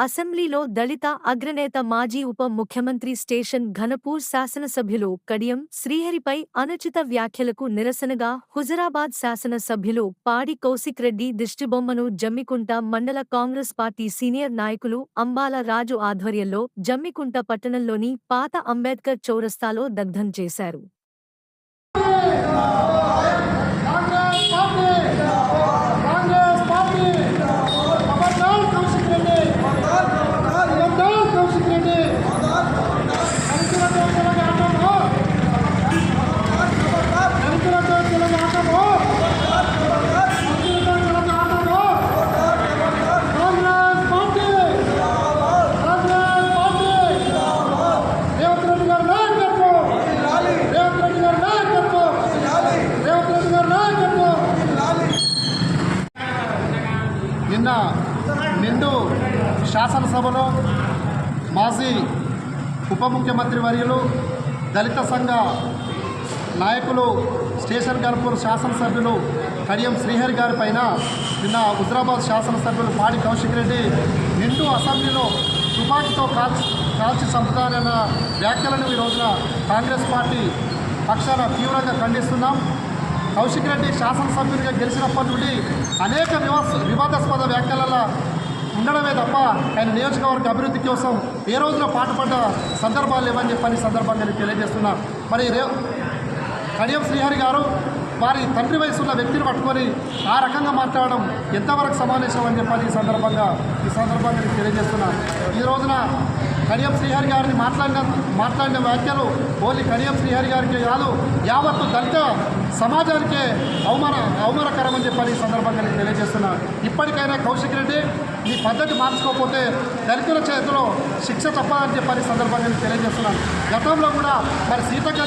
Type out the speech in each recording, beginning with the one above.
అసెంబ్లీలో దళిత అగ్రనేత మాజీ ఉప ముఖ్యమంత్రి స్టేషన్ ఘనపూర్ శాసనసభ్యులు కడియం శ్రీహరిపై అనుచిత వ్యాఖ్యలకు నిరసనగా హుజరాబాద్ శాసనసభ్యులు పాడి కౌశిక్ రెడ్డి దిష్టిబొమ్మను జమ్మికుంట మండల కాంగ్రెస్ పార్టీ సీనియర్ నాయకులు అంబాల రాజు ఆధ్వర్యంలో జమ్మికుంట పట్టణంలోని పాత అంబేద్కర్ చౌరస్తాలో దగ్ధం చేశారు. నిన్న నిండు శాసనసభలో మాజీ ఉప ముఖ్యమంత్రి వర్యులు దళిత సంఘ నాయకులు స్టేషన్ ఘనపూర్ శాసనసభ్యులు కడియం శ్రీహరి గారి పైన నిన్న హుజరాబాద్ శాసనసభ్యులు పాడి కౌశిక్ రెడ్డి నిండు అసెంబ్లీలో తుపాకీతో కాల్చి చంపుతారన్న వ్యాఖ్యలను ఈ రోజున కాంగ్రెస్ పార్టీ పక్షాన తీవ్రంగా ఖండిస్తున్నాం. కౌశిక్ రెడ్డి శాసనసభ్యునిగా గెలిచినప్పటి నుండి అనేక వివాదాస్పద వ్యాఖ్యలలో ఉండడమే తప్ప ఆయన నియోజకవర్గ అభివృద్ధి కోసం ఏ రోజున పాటుపడ్డ సందర్భాలు లేవని చెప్పని సందర్భంగా నేను తెలియజేస్తున్నా. మరి కడియం శ్రీహరి గారు వారి తండ్రి వయసున్న వ్యక్తిని పట్టుకొని ఆ రకంగా మాట్లాడడం ఎంతవరకు సమావేశం అని చెప్పని ఈ సందర్భంగా నేను తెలియజేస్తున్నా. ఈ రోజున కడియం శ్రీహరి గారిని మాట్లాడిన వ్యాఖ్యలు ఓన్లీ కడియం శ్రీహరి గారికి కాదు, యావత్తు దళిత సమాజానికే అవమానకరమని చెప్పని ఈ సందర్భంగా నేను తెలియజేస్తున్నా. ఇప్పటికైనా కౌశిక్ రెడ్డి ఈ పద్ధతి మార్చుకోకపోతే దళితుల చేతిలో శిక్ష తప్పదని చెప్పని సందర్భంగా నేను తెలియజేస్తున్నాను. గతంలో కూడా మరి సీతక్క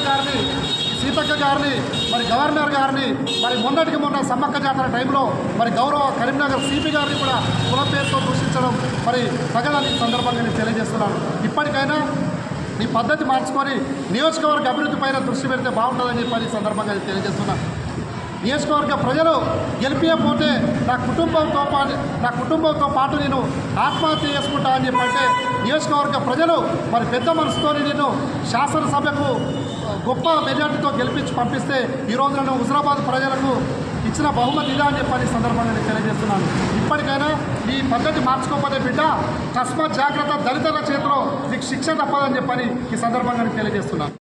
గారిని మరి గవర్నర్ గారిని మరి మొన్నటికి మొన్న సమ్మక్క జాతర టైంలో మరి గౌరవ కరీంనగర్ సిపి గారిని కూడా కుల పేరుతో దూషించడం మరి తగదని సందర్భంగా నేను తెలియజేస్తున్నాను. ఇప్పటికైనా ఈ పద్ధతి మార్చుకొని నియోజకవర్గ అభివృద్ధి పైన దృష్టి పెడితే బాగుంటుందని చెప్పి ఈ సందర్భంగా నేను తెలియజేస్తున్నాను. నియోజకవర్గ ప్రజలు గెలిపియకపోతే నా కుటుంబంతో పాటు నేను ఆత్మహత్య చేసుకుంటా అని చెప్పంటే నియోజకవర్గ ప్రజలు మరి పెద్ద మనసుతో నేను శాసనసభకు గొప్ప మెజార్టీతో గెలిపించి పంపిస్తే ఈ రోజు నేను హుజరాబాద్ ప్రజలకు ఇచ్చిన బహుమతి ఇదా అని చెప్పని సందర్భంగా నేను తెలియజేస్తున్నాను. ఇప్పటికైనా ఈ పద్ధతి మార్చుకోకపోతే బిడ్డ తస్మాత్ జాగ్రత్త, దళితుల చేతిలో నీకు శిక్ష తప్పదని చెప్పని ఈ సందర్భంగా నేను తెలియజేస్తున్నాను.